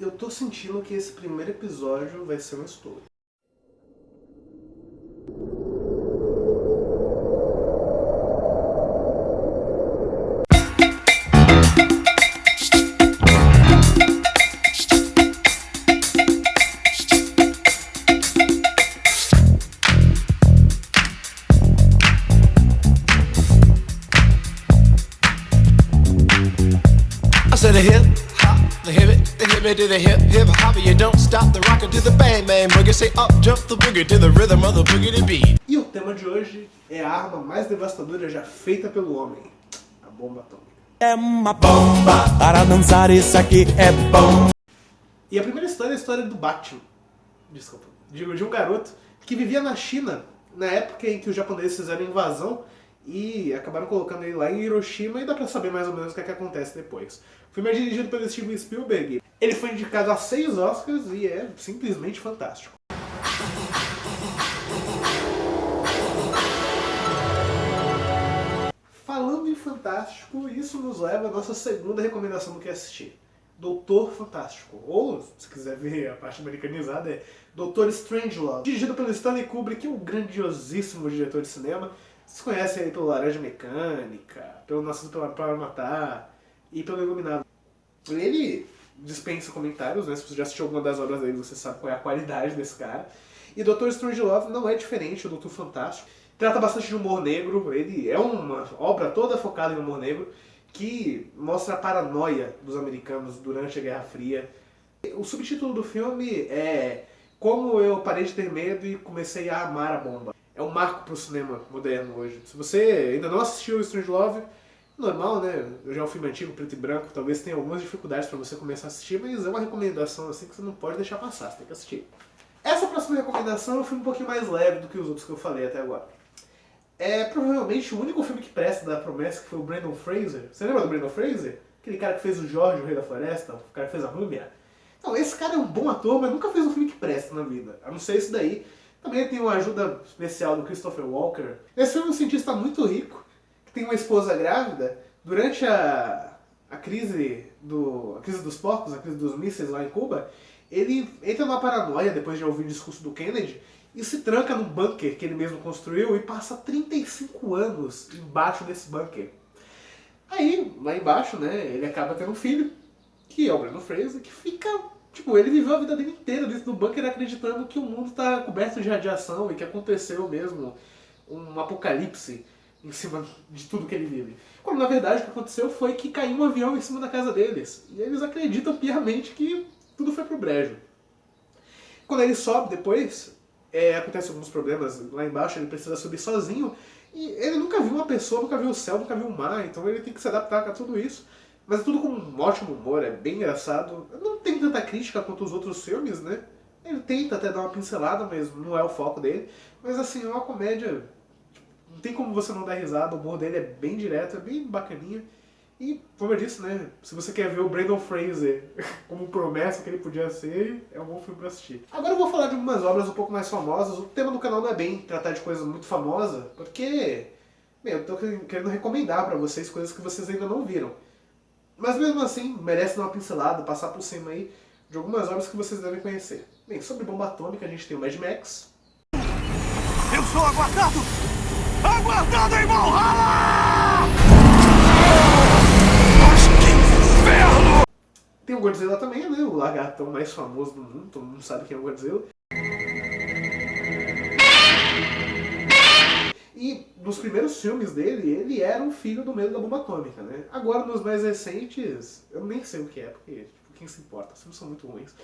Eu tô sentindo que esse primeiro episódio vai ser um estouro. To the hip hop, the hip it to the hip hop, you don't stop the rocker to the bang bang boogie, say up jump the boogie to the rhythm of the boogie to beat. E o tema de hoje é a arma mais devastadora já feita pelo homem, a bomba atômica. É uma bomba, para dançar isso aqui é bom. E a primeira história é a história do Batman, desculpa, de um garoto que vivia na China na época em que os japoneses fizeram a invasão e acabaram colocando ele lá em Hiroshima, e dá pra saber mais ou menos o que acontece depois. O filme é dirigido pelo Steven Spielberg. Ele foi indicado a 6 Oscars e é simplesmente fantástico. Falando em fantástico, isso nos leva à nossa segunda recomendação do que assistir. Doutor Fantástico, ou, se quiser ver a parte americanizada, é Doutor Strangelove. Dirigido pelo Stanley Kubrick, um grandiosíssimo diretor de cinema. Vocês conhecem ele pelo Laranja Mecânica, pelo Nascido para Matar e pelo Iluminado. Ele dispensa comentários, né? Se você já assistiu alguma das obras dele, você sabe qual é a qualidade desse cara. E Dr. Strangelove não é diferente do Doutor Fantástico. Trata bastante de humor negro, ele é uma obra toda focada em humor negro, que mostra a paranoia dos americanos durante a Guerra Fria. O subtítulo do filme é Como eu parei de ter medo e comecei a amar a bomba. É um marco pro cinema moderno hoje. Se você ainda não assistiu o Strangelove, normal, né? Já é um filme antigo, preto e branco, talvez tenha algumas dificuldades para você começar a assistir, mas é uma recomendação assim que você não pode deixar passar, você tem que assistir. Essa próxima recomendação é um filme um pouquinho mais leve do que os outros que eu falei até agora. É provavelmente o único filme que presta da promessa, que foi o Brendan Fraser. Você lembra do Brendan Fraser? Aquele cara que fez o Jorge, o Rei da Floresta, o cara que fez a Múmia. Então, esse cara é um bom ator, mas nunca fez um filme que presta na vida, a não ser esse daí. Também tem uma ajuda especial do Christopher Walker. Esse filme é um cientista muito rico, que tem uma esposa grávida. Durante a crise dos porcos, a crise dos mísseis lá em Cuba, ele entra numa paranoia depois de ouvir o discurso do Kennedy e se tranca num bunker que ele mesmo construiu e passa 35 anos embaixo desse bunker. Aí, lá embaixo, né, ele acaba tendo um filho, que é o Brendan Fraser, que fica... Tipo, ele viveu a vida dele inteira dentro do bunker acreditando que o mundo está coberto de radiação e que aconteceu mesmo um apocalipse em cima de tudo que ele vive. Quando na verdade o que aconteceu foi que caiu um avião em cima da casa deles. E eles acreditam piamente que tudo foi pro brejo. Quando ele sobe depois, acontecem alguns problemas lá embaixo, ele precisa subir sozinho. E ele nunca viu uma pessoa, nunca viu o céu, nunca viu o mar, então ele tem que se adaptar a tudo isso. Mas é tudo com um ótimo humor, é bem engraçado. Não tem tanta crítica quanto os outros filmes, né? Ele tenta até dar uma pincelada, mas não é o foco dele. Mas assim, é uma comédia... Não tem como você não dar risada, o humor dele é bem direto, é bem bacaninha. E, como eu disse, né? Se você quer ver o Brendan Fraser como promessa que ele podia ser, é um bom filme pra assistir. Agora eu vou falar de algumas obras um pouco mais famosas. O tema do canal não é bem tratar de coisas muito famosas, porque... eu tô querendo recomendar pra vocês coisas que vocês ainda não viram. Mas mesmo assim, merece dar uma pincelada, passar por cima aí de algumas obras que vocês devem conhecer. Bem, sobre bomba atômica a gente tem o Mad Max. Eu sou aguardado! Aguardado em Valhalla! Mas que inferno! Tem o Godzilla também, né? O lagartão mais famoso do mundo, todo mundo sabe quem é o Godzilla. E nos primeiros filmes dele, ele era um filho do medo da bomba atômica, né? Agora, nos mais recentes, eu nem sei o que é, porque tipo, quem se importa? Os filmes são muito ruins.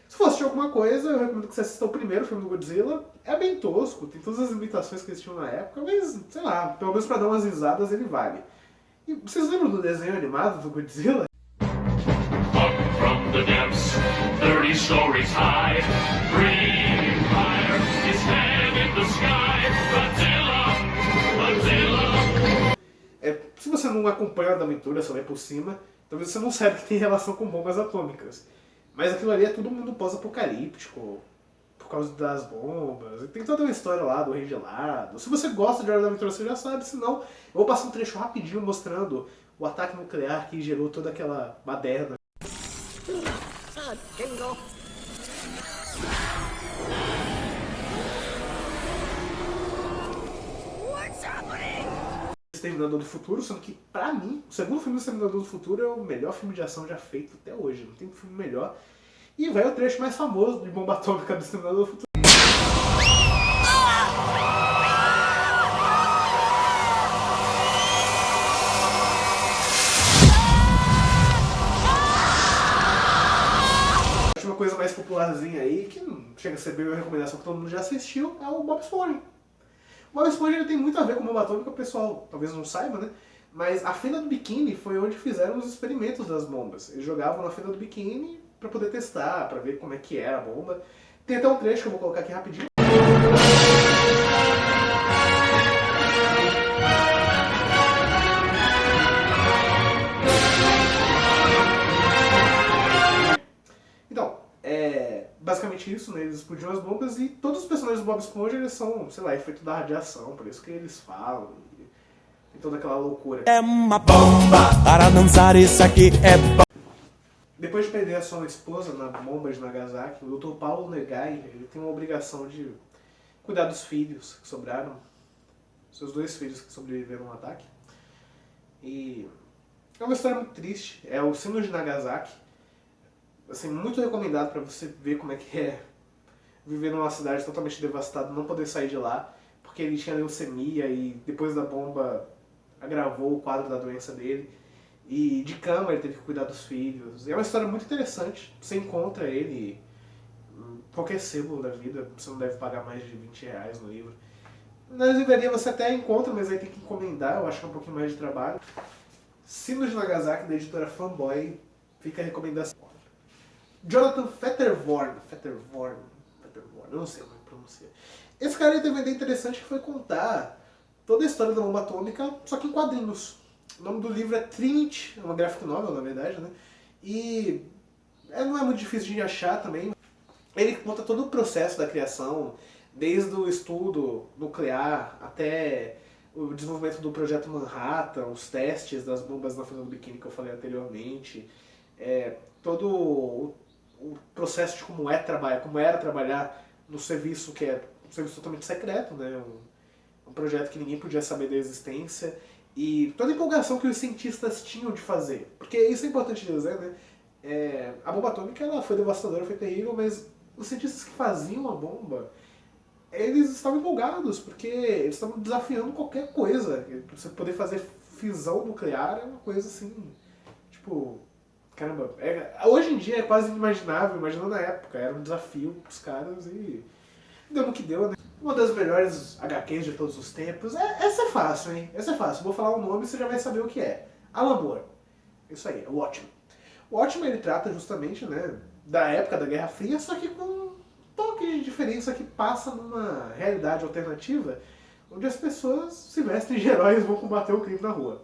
Se for assistir alguma coisa, eu recomendo que você assista o primeiro filme do Godzilla. É bem tosco, tem todas as limitações que eles tinham na época, mas, sei lá, pelo menos pra dar umas risadas ele vale. E vocês lembram do desenho animado do Godzilla? Up from the depths, 30 stories high, breathing fire, his head in the sky, se você não acompanha a aventura, só vai por cima, talvez você não saiba que tem relação com bombas atômicas. Mas aquilo ali é todo mundo pós-apocalíptico, por causa das bombas. E tem toda uma história lá do Rei Gelado. Se você gosta de Hora da Aventura, você já sabe. Se não, eu vou passar um trecho rapidinho mostrando o ataque nuclear que gerou toda aquela baderna. God, Kingo. What's happening? Exterminador do Futuro, sendo que, pra mim, o segundo filme do Exterminador do Futuro é o melhor filme de ação já feito até hoje. Não tem filme melhor. E vai o trecho mais famoso de bomba atômica do Exterminador do Futuro. Uma coisa mais popularzinha aí, que não chega a ser bem uma recomendação que todo mundo já assistiu, é o Bob Esponja. O Bob Esponja ele tem muito a ver com bomba atômica, o pessoal talvez não saiba, né? Mas a fenda do biquíni foi onde fizeram os experimentos das bombas. Eles jogavam na fenda do biquíni pra poder testar, pra ver como é que era a bomba. Tem até um trecho que eu vou colocar aqui rapidinho. Então, basicamente isso, né? Eles explodiam as bombas e todos os personagens do Bob Esponja, eles são, sei lá, efeito da radiação, por isso que eles falam. E toda aquela loucura. É uma bomba para dançar, isso aqui é bomba. Depois de perder a sua esposa na bomba de Nagasaki, o Dr. Paulo Negai, ele tem uma obrigação de cuidar dos filhos que sobraram, seus 2 filhos que sobreviveram ao ataque. E é uma história muito triste, é o Sino de Nagasaki, assim, muito recomendado para você ver como é que é viver numa cidade totalmente devastada, não poder sair de lá, porque ele tinha leucemia e depois da bomba agravou o quadro da doença dele. E de cama ele teve que cuidar dos filhos. É uma história muito interessante. Você encontra ele em qualquer sebo da vida, você não deve pagar mais de R$20 no livro. Na livraria você até encontra, mas aí tem que encomendar, eu acho que é um pouquinho mais de trabalho. Sino de Nagasaki, da editora Fanboy, fica a recomendação. Jonathan Fettervorn, eu não sei como é que pronuncia. Esse cara teve uma ideia interessante que foi contar toda a história da bomba atômica, só que em quadrinhos. O nome do livro é Trinity, é uma graphic novel, na verdade, né? E não é muito difícil de achar também. Ele conta todo o processo da criação, desde o estudo nuclear até o desenvolvimento do projeto Manhattan, os testes das bombas na fenda do biquíni que eu falei anteriormente, todo o processo de como era trabalhar no serviço que é um serviço totalmente secreto, né? Um projeto que ninguém podia saber da existência. E toda a empolgação que os cientistas tinham de fazer. Porque isso é importante dizer, né? A bomba atômica ela foi devastadora, foi terrível, mas os cientistas que faziam a bomba, eles estavam empolgados, porque eles estavam desafiando qualquer coisa. Você poder fazer fisão nuclear é uma coisa assim, tipo, caramba. Hoje em dia é quase inimaginável, imagina na época, era um desafio pros caras e deu no que deu, né? Uma das melhores HQs de todos os tempos. Essa é fácil, hein? Essa é fácil. Vou falar o nome e você já vai saber o que é. Alan Moore. Isso aí, é o Watchmen. O Watchmen ele trata justamente, né, da época da Guerra Fria, só que com um toque de diferença que passa numa realidade alternativa, onde as pessoas se vestem de heróis e vão combater o crime na rua.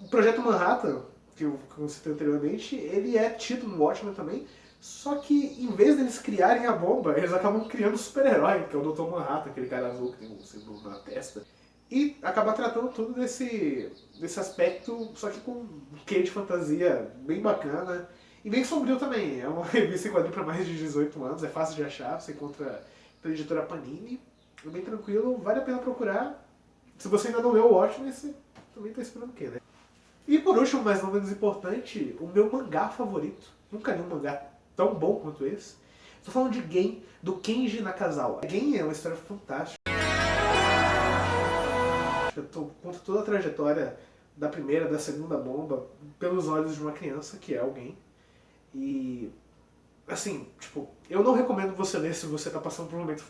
O Projeto Manhattan, que eu citei anteriormente, ele é tido no Watchmen também, só que em vez deles criarem a bomba, eles acabam criando o super-herói, que é o Dr. Manhattan, aquele cara azul que tem um símbolo na testa. E acaba tratando tudo desse aspecto, só que com um quê de fantasia bem bacana. E bem sombrio também. É uma revista em quadrinho para mais de 18 anos, é fácil de achar, você encontra pela editora Panini. É bem tranquilo, vale a pena procurar. Se você ainda não leu o Watchmen, você também está esperando o quê, né? E por último, mas não menos importante, o meu mangá favorito. Nunca li um mangá tão bom quanto esse. Estou falando de Gen, do Kenji Nakazawa. Gen é uma história fantástica. Conta toda a trajetória da primeira, da segunda bomba, pelos olhos de uma criança, que é alguém. E, assim, tipo, eu não recomendo você ler se você está passando por um momento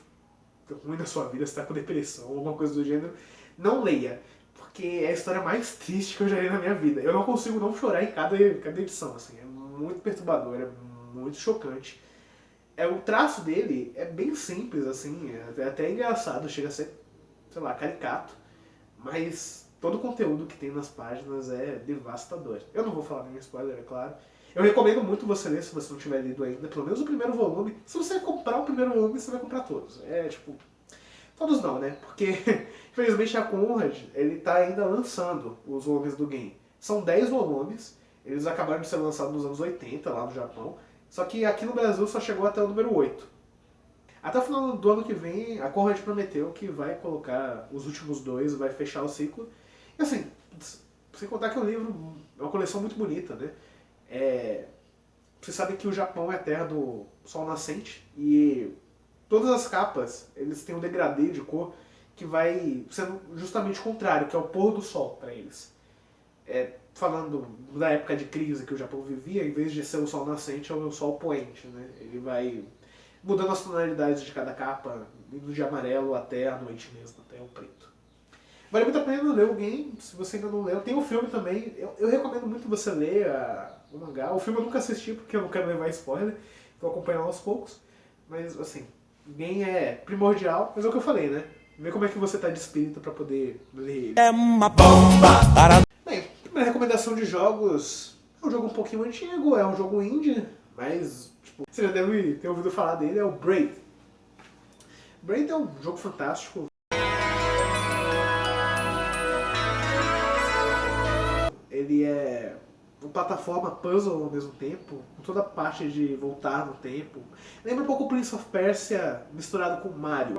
ruim na sua vida, se está com depressão ou alguma coisa do gênero. Não leia, porque é a história mais triste que eu já li na minha vida. Eu não consigo não chorar em cada edição, assim, é muito perturbador, é muito chocante. O traço dele é bem simples, assim, é até engraçado, chega a ser, sei lá, caricato, mas todo o conteúdo que tem nas páginas é devastador. Eu não vou falar nenhum spoiler, é claro. Eu recomendo muito você ler, se você não tiver lido ainda, pelo menos o primeiro volume. Se você comprar o primeiro volume, você vai comprar todos. Todos não, né? Porque, infelizmente, a Conrad, ele tá ainda lançando os volumes do game. São 10 volumes, Eles acabaram de ser lançados nos anos 80 lá no Japão, só que aqui no Brasil só chegou até o número 8. Até o final do ano que vem, a Conrad prometeu que vai colocar os últimos 2, vai fechar o ciclo. E assim, sem contar que o livro é uma coleção muito bonita, né? Vocês sabem que o Japão é a terra do sol nascente e todas as capas, eles têm um degradê de cor que vai sendo justamente o contrário, que é o pôr do sol para eles. Falando da época de crise que o Japão vivia, em vez de ser o sol nascente, é o sol poente, né? Ele vai mudando as tonalidades de cada capa, indo de amarelo até a noite mesmo, até o preto. Vale muito a pena ler o game, se você ainda não leu. Tem o filme também, eu recomendo muito você ler o mangá. O filme eu nunca assisti porque eu não quero levar spoiler, vou acompanhar aos poucos. Mas assim, o game é primordial, mas é o que eu falei, né? Ver como é que você tá de espírito pra poder ler ele. É uma bomba para... Bem, primeira recomendação de jogos, é um jogo um pouquinho antigo, é um jogo indie, mas tipo, você já deve ter ouvido falar dele, é o Braid. Braid é um jogo fantástico. Ele é uma plataforma puzzle ao mesmo tempo, com toda a parte de voltar no tempo. Lembra um pouco o Prince of Persia misturado com Mario.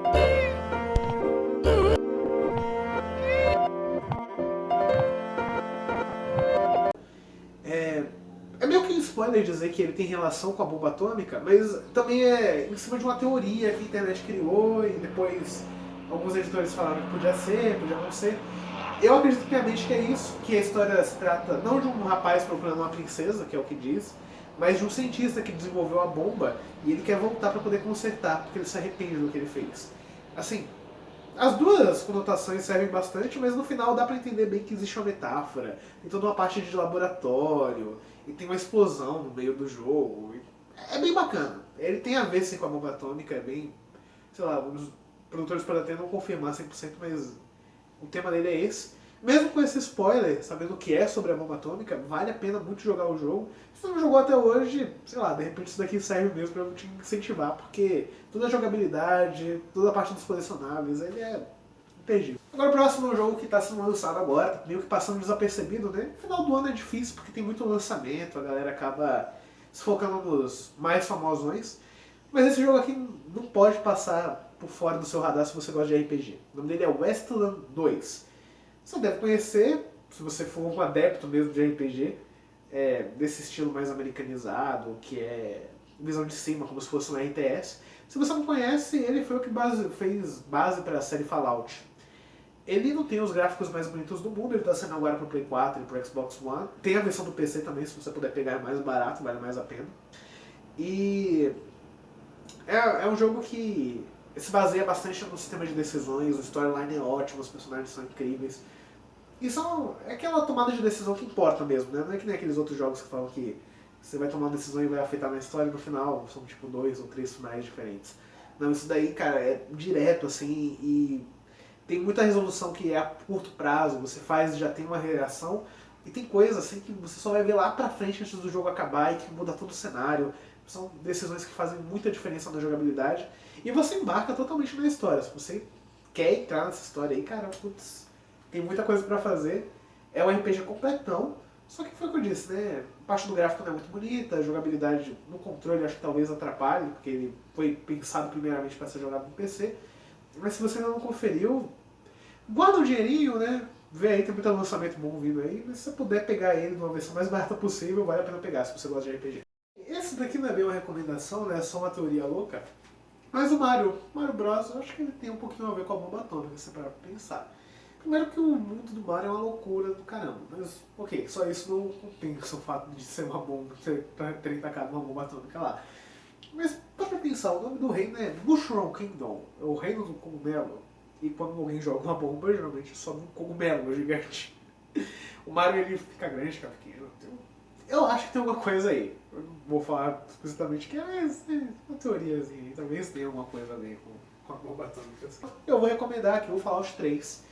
É meio que um spoiler dizer que ele tem relação com a bomba atômica, mas também é em cima de uma teoria que a internet criou e depois alguns editores falaram que podia ser, podia não ser. Eu acredito piamente que é isso, que a história se trata não de um rapaz procurando uma princesa, que é o que diz, mas de um cientista que desenvolveu a bomba e ele quer voltar para poder consertar, porque ele se arrepende do que ele fez. Assim, as duas conotações servem bastante, mas no final dá para entender bem que existe uma metáfora, tem toda uma parte de laboratório, e tem uma explosão no meio do jogo. É bem bacana. Ele tem a ver sim com a bomba atômica, é bem... sei lá, os produtores podem até não confirmar 100%, mas o tema dele é esse. Mesmo com esse spoiler, sabendo o que é sobre a bomba atômica, vale a pena muito jogar o jogo. Se você não jogou até hoje, sei lá, de repente isso daqui serve mesmo pra eu te incentivar, porque toda a jogabilidade, toda a parte dos colecionáveis, ele é imperdível. Agora o próximo jogo que está sendo lançado agora, meio que passando desapercebido, né? No final do ano é difícil porque tem muito lançamento, a galera acaba se focando nos mais famosões. Mas esse jogo aqui não pode passar por fora do seu radar se você gosta de RPG. O nome dele é Wasteland 2. Você deve conhecer, se você for um adepto mesmo de RPG, desse estilo mais americanizado, que é visão de cima, como se fosse um RTS. Se você não conhece, ele foi o que fez base para a série Fallout. Ele não tem os gráficos mais bonitos do mundo, ele está saindo agora para o Play 4 e para o Xbox One. Tem a versão do PC também, se você puder pegar, é mais barato, vale mais a pena. E é um jogo que se baseia bastante no sistema de decisões, o storyline é ótimo, os personagens são incríveis. E é aquela tomada de decisão que importa mesmo, né? Não é que nem aqueles outros jogos que falam que você vai tomar uma decisão e vai afetar na história e no final são tipo 2 ou 3 finais diferentes. Não, isso daí, cara, é direto assim e tem muita resolução que é a curto prazo, você faz e já tem uma reação. E tem coisas assim que você só vai ver lá pra frente antes do jogo acabar e que muda todo o cenário. São decisões que fazem muita diferença na jogabilidade. E você embarca totalmente na história. Se você quer entrar nessa história aí, cara, putz, tem muita coisa pra fazer. É um RPG completão. Só que foi o que eu disse, né? A parte do gráfico não é muito bonita, a jogabilidade no controle acho que talvez atrapalhe, porque ele foi pensado primeiramente para ser jogado no PC. Mas se você ainda não conferiu, guarda um dinheirinho, né? Vê aí, tem muito lançamento bom vindo aí, mas se você puder pegar ele numa versão mais barata possível, vale a pena pegar, se você gosta de RPG. Esse daqui não é bem uma recomendação, né? É só uma teoria louca. Mas o Mario Bros, eu acho que ele tem um pouquinho a ver com a bomba atômica, se parar pra pensar. Primeiro que o mundo do Mario é uma loucura do caramba, mas ok, só isso não compensa o fato de ser uma bomba, terem tacado uma bomba atômica lá. Mas para pra pensar, o nome do reino é Mushroom Kingdom, é o reino do cogumelo. E quando alguém joga uma bomba, geralmente sobe um cogumelo gigante. O Mario ele fica grande, fica pequeno. Eu acho que tem alguma coisa aí. Eu não vou falar explicitamente que é uma teoriazinha aí. Talvez tenha alguma coisa a ver com a bomba atômica. Eu vou recomendar aqui o Fallout 3.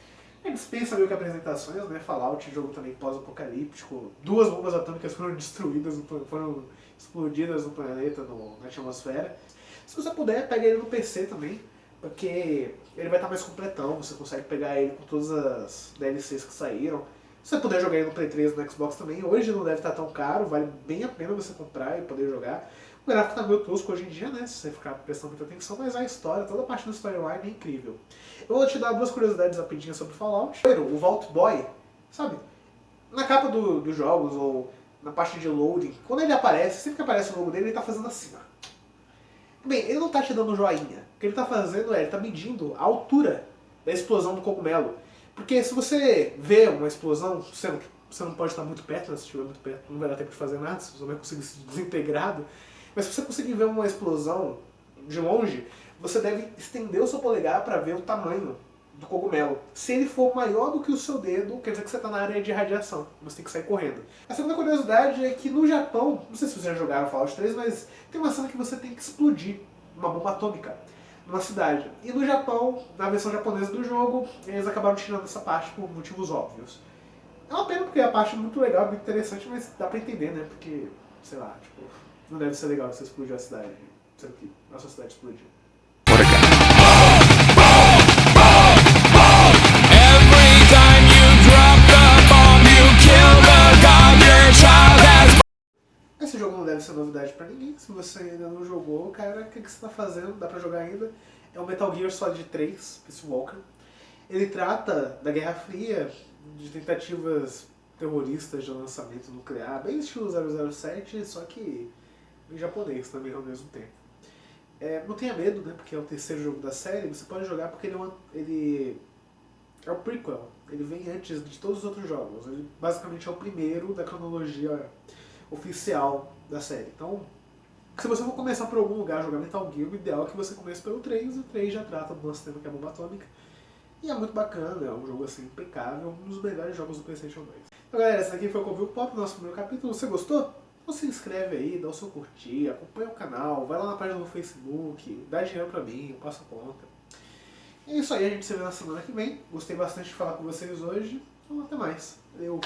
Dispensa meio que apresentações, né? Fallout, jogo também pós-apocalíptico. 2 bombas atômicas foram destruídas, foram explodidas no planeta, na atmosfera. Se você puder, pega ele no PC também, porque ele vai estar mais completão, você consegue pegar ele com todas as DLCs que saíram. Você puder jogar ele no Play 3 no Xbox também, hoje não deve estar tão caro, vale bem a pena você comprar e poder jogar. O gráfico tá meio tosco hoje em dia, né, se você ficar prestando muita atenção, mas a história, toda a parte do storyline é incrível. Eu vou te dar duas curiosidades rapidinhas sobre Fallout. Primeiro, o Vault Boy, sabe? Na capa dos jogos ou na parte de loading, quando ele aparece, sempre que aparece o logo dele, ele tá fazendo assim, ó. Bem, ele não tá te dando joinha. O que ele tá fazendo é, ele tá medindo a altura da explosão do cogumelo. Porque se você vê uma explosão, sendo que você não pode estar muito perto, né? Se estiver muito perto não vai dar tempo de fazer nada, você só vai conseguir se desintegrado. Mas se você conseguir ver uma explosão de longe, você deve estender o seu polegar para ver o tamanho do cogumelo. Se ele for maior do que o seu dedo, quer dizer que você está na área de radiação. Você tem que sair correndo. A segunda curiosidade é que no Japão, não sei se vocês já jogaram Fallout 3, mas tem uma cena que você tem que explodir uma bomba atômica numa cidade. E no Japão, na versão japonesa do jogo, eles acabaram tirando essa parte por motivos óbvios. É uma pena porque a parte é muito legal, muito interessante, mas dá pra entender, né? Porque, sei lá, tipo, não deve ser legal você explodir a cidade, sendo que a sua cidade explodiu. Esse jogo não deve ser novidade pra ninguém. Se você ainda não jogou, cara, o que você tá fazendo? Dá pra jogar ainda. É o Metal Gear Solid 3, Peace Walker. Ele trata da Guerra Fria, de tentativas terroristas de lançamento nuclear, bem estilo 007, só que em japonês também ao mesmo tempo. Não tenha medo, né, porque é o terceiro jogo da série, você pode jogar porque ele é o prequel, ele vem antes de todos os outros jogos, ele basicamente é o primeiro da cronologia oficial da série. Então, se você for começar por algum lugar a jogar Metal Gear, o ideal é que você comece pelo 3, o 3 já trata do nosso tema que é a bomba atômica, e é muito bacana, é um jogo assim impecável, um dos melhores jogos do PlayStation 2. Então galera, esse aqui foi o Convívio Pop, nosso primeiro capítulo. Você gostou? Então se inscreve aí, dá o seu curtir, acompanha o canal, vai lá na página do Facebook, dá dinheiro pra mim, eu passo a conta. É isso aí, a gente se vê na semana que vem. Gostei bastante de falar com vocês hoje, então até mais. Valeu!